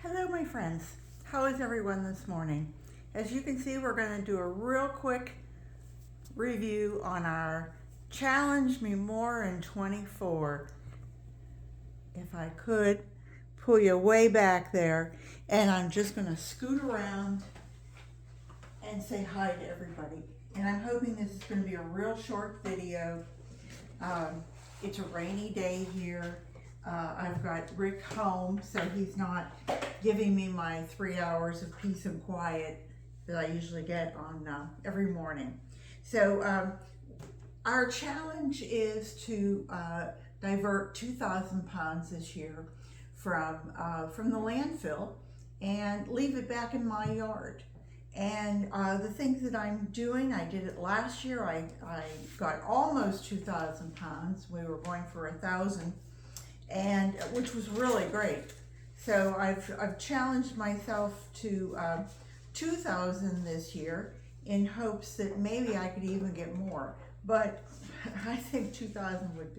Hello my friends, how is everyone this morning? As you can see, we're going to do a real quick review on our Challenge Me More in 24. If I could pull you way back there, and I'm just going to scoot around and say hi to everybody. And I'm hoping this is going to be a real short video. It's a rainy day here. I've got Rick home, so he's not giving me my 3 hours of peace and quiet that I usually get on every morning. So our challenge is to divert 2,000 pounds this year from the landfill and leave it back in my yard. And the things that I'm doing, I did it last year. I got almost 2,000 pounds. We were going for 1,000, and which was really great. So I've challenged myself to 2,000 this year in hopes that maybe I could even get more. But I think 2,000 would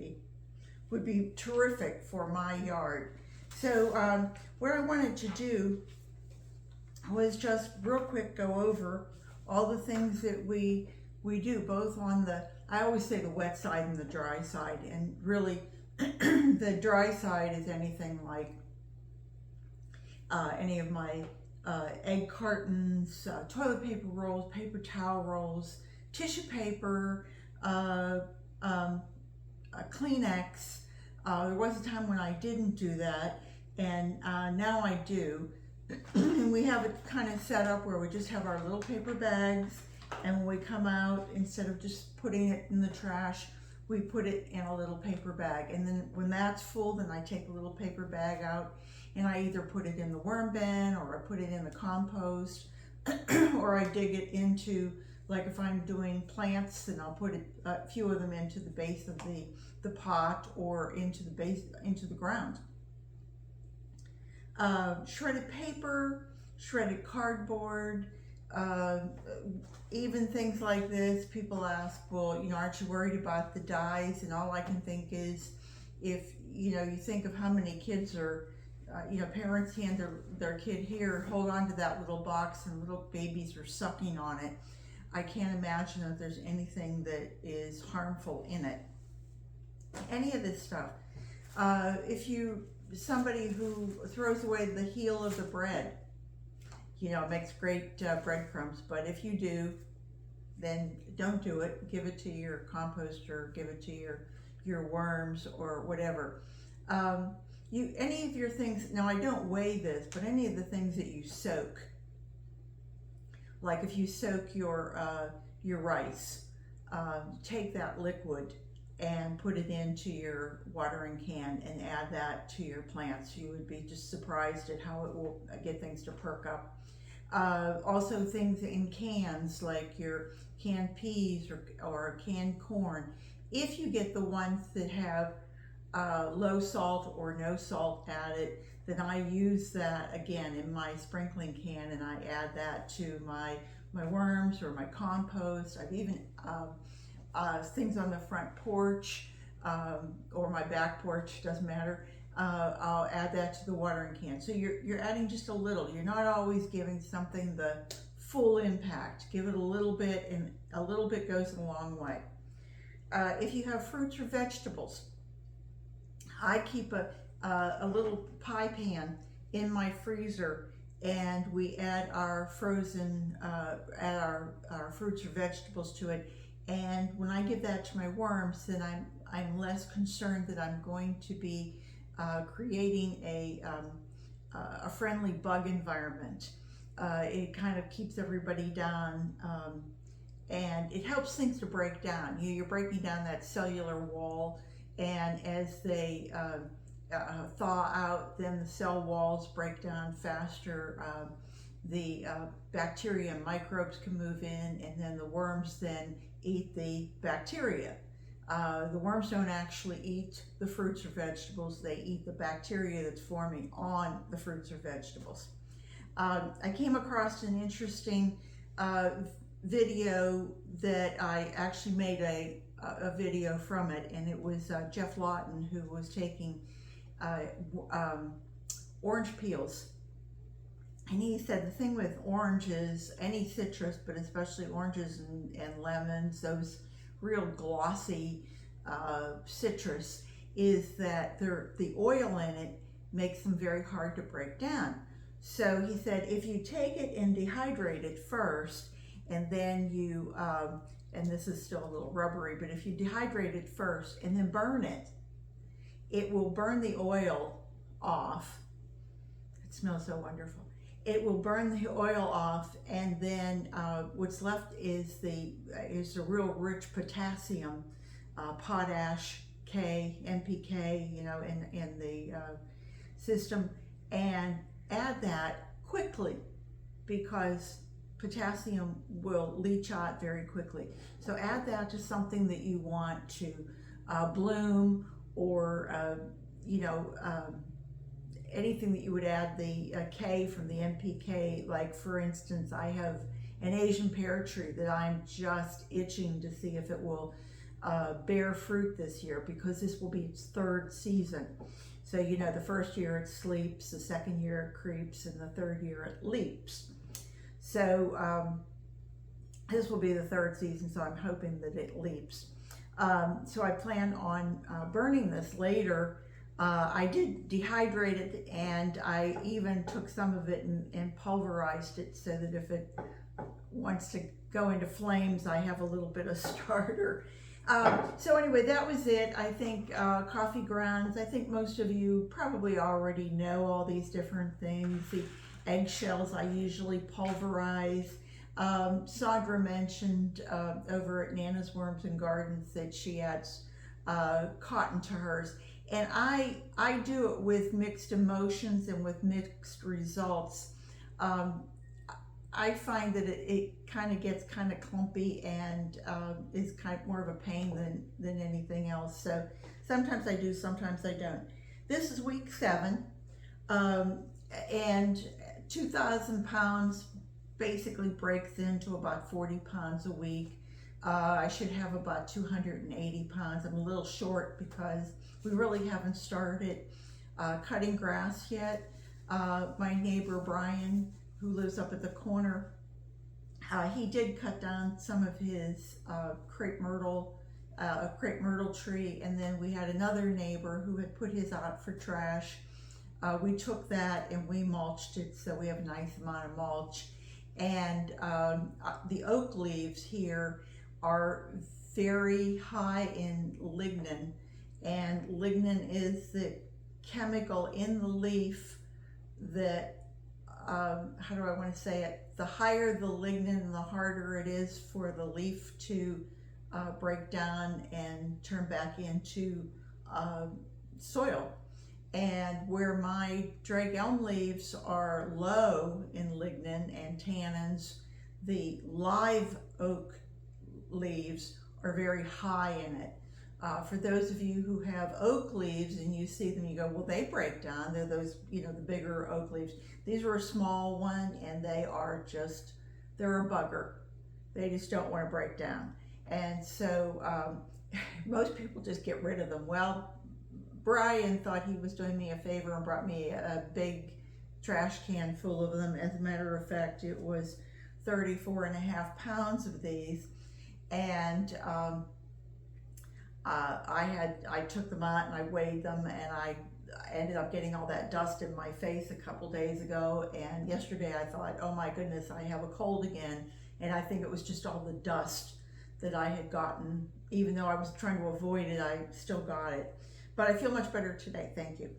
be terrific for my yard. So what I wanted to do was just real quick go over all the things that we do, both on the, I always say the wet side and the dry side, and really the dry side is anything like any of my egg cartons, toilet paper rolls, paper towel rolls, tissue paper, Kleenex. There was a time when I didn't do that, and now I do. And we have it kind of set up where we just have our little paper bags, and when we come out, instead of just putting it in the trash, we put it in a little paper bag. And then when that's full, then I take a little paper bag out and I either put it in the worm bin, or I put it in the compost, or I dig it into, like if I'm doing plants, then I'll put a few of them into the base of the pot, or into the ground. Shredded paper, shredded cardboard, even things like this. People ask, well, aren't you worried about the dyes? And all I can think is, if you think of how many kids are, parents hand their kid here, hold on to that little box, and little babies are sucking on it. I can't imagine that there's anything that is harmful in it. Any of this stuff. If somebody who throws away the heel of the bread, it makes great breadcrumbs, but if you do, then don't do it. Give it to your composter, give it to your worms or whatever. Any of your things, now I don't weigh this, but any of the things that you soak, like if you soak your rice, take that liquid and put it into your watering can and add that to your plants. You would be just surprised at how it will get things to perk up. Also things in cans, like your canned peas or canned corn. If you get the ones that have low salt or no salt added, then I use that again in my sprinkling can, and I add that to my worms or my compost. I've even things on the front porch or my back porch, doesn't matter. I'll add that to the watering can. So you're adding just a little. You're not always giving something the full impact. Give it a little bit, and a little bit goes a long way. If you have fruits or vegetables, I keep a little pie pan in my freezer, and we add our frozen, add our fruits or vegetables to it. And when I give that to my worms, then I'm less concerned that I'm going to be creating a friendly bug environment. It kind of keeps everybody down, and it helps things to break down. You're breaking down that cellular wall, and as they thaw out, then the cell walls break down faster. The bacteria and microbes can move in, and then the worms then eat the bacteria. The worms don't actually eat the fruits or vegetables, they eat the bacteria that's forming on the fruits or vegetables. I came across an interesting video that I actually made a video from it, and it was Jeff Lawton, who was taking orange peels And he said the thing with oranges, any citrus, but especially oranges and lemons, those real glossy citrus, is that the oil in it makes them very hard to break down. So he said if you take it and dehydrate it first, and then you, and this is still a little rubbery, but if you dehydrate it first and then burn it, it will burn the oil off. It smells so wonderful. It will burn the oil off, and then what's left is the real rich potassium, potash, K, NPK, in the system, and add that quickly because potassium will leach out very quickly. So add that to something that you want to bloom, or anything that you would add the K from the NPK. Like for instance, I have an Asian pear tree that I'm just itching to see if it will bear fruit this year, because this will be its third season. So the first year it sleeps, the second year it creeps, and the third year it leaps. So this will be the third season, so I'm hoping that it leaps. So I plan on burning this later. I did dehydrate it, and I even took some of it and pulverized it so that if it wants to go into flames, I have a little bit of starter. So anyway, that was it. I think coffee grounds, I think most of you probably already know all these different things. The eggshells I usually pulverize. Sandra mentioned over at Nana's Worms and Gardens that she adds cotton to hers. And I do it with mixed emotions and with mixed results. I find that it kind of gets kind of clumpy and is kind of more of a pain than anything else. So sometimes I do, sometimes I don't. This is week 7, and 2,000 pounds basically breaks into about 40 pounds a week. I should have about 280 pounds. I'm a little short because we really haven't started cutting grass yet. My neighbor Brian, who lives up at the corner, he did cut down some of his crepe myrtle tree, and then we had another neighbor who had put his out for trash. We took that and we mulched it, so we have a nice amount of mulch. And the oak leaves here are very high in lignin, and lignin is the chemical in the leaf that, how do I want to say it, the higher the lignin, the harder it is for the leaf to break down and turn back into soil. And where my drake elm leaves are low in lignin and tannins, the live oak leaves are very high in it. For those of you who have oak leaves and you see them, you go, well, they break down. They're those, the bigger oak leaves. These are a small one, and they are just, they're a bugger. They just don't want to break down. And so most people just get rid of them. Well, Brian thought he was doing me a favor and brought me a big trash can full of them. As a matter of fact, it was 34.5 pounds of these. And I took them out and I weighed them, and I ended up getting all that dust in my face a couple days ago. And yesterday I thought, oh my goodness, I have a cold again. And I think it was just all the dust that I had gotten. Even though I was trying to avoid it, I still got it. But I feel much better today, thank you.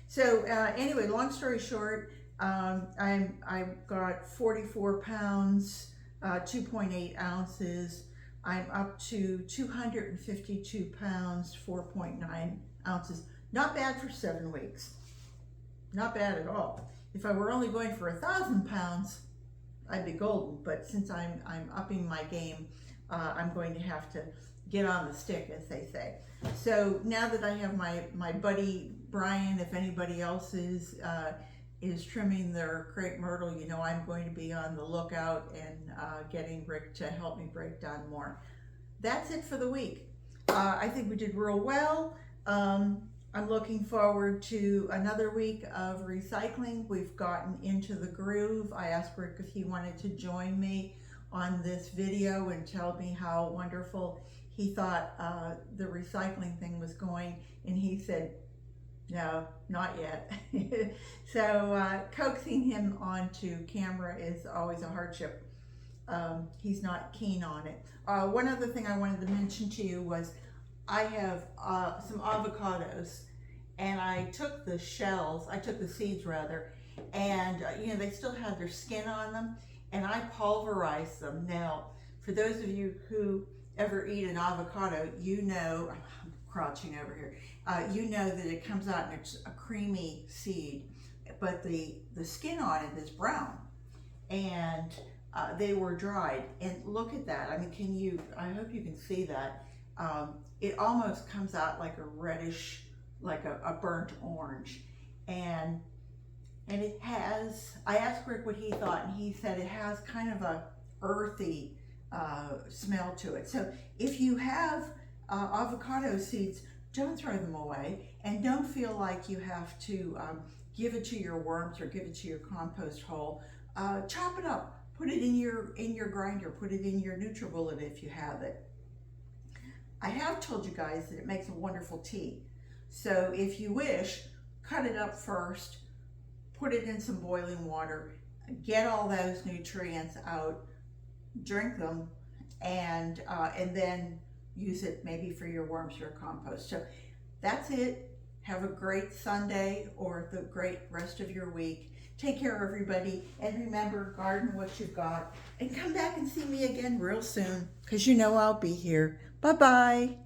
So anyway, long story short, I've got 44 pounds, 2.8 ounces. I'm up to 252 pounds, 4.9 ounces. Not bad for 7 weeks. Not bad at all. If I were only going for 1,000 pounds, I'd be golden. But since I'm upping my game, I'm going to have to get on the stick, as they say. So now that I have my buddy Brian, if anybody else is trimming their crepe myrtle, I'm going to be on the lookout and getting Rick to help me break down more. That's it for the week. I think we did real well. I'm looking forward to another week of recycling. We've gotten into the groove. I asked Rick if he wanted to join me on this video and tell me how wonderful he thought the recycling thing was going, and he said, no, not yet. So coaxing him onto camera is always a hardship. He's not keen on it. One other thing I wanted to mention to you was I have some avocados, and I took the seeds rather, and they still have their skin on them, and I pulverized them. Now, for those of you who ever eat an avocado, I'm crouching over here, you know that it comes out and it's a creamy seed, but the skin on it is brown, and they were dried. And look at that. I mean, I hope you can see that. It almost comes out like a reddish, like a burnt orange. And it has, I asked Rick what he thought, and he said it has kind of a earthy smell to it. So if you have avocado seeds, don't throw them away, and don't feel like you have to give it to your worms or give it to your compost hole. Chop it up. Put it in your grinder, put it in your NutriBullet if you have it. I have told you guys that it makes a wonderful tea. So if you wish, cut it up first, put it in some boiling water, get all those nutrients out, drink them, and then use it maybe for your worms or compost. So that's it. Have a great Sunday or the great rest of your week. Take care, everybody, and remember, garden what you've got, and come back and see me again real soon, because I'll be here. Bye-bye.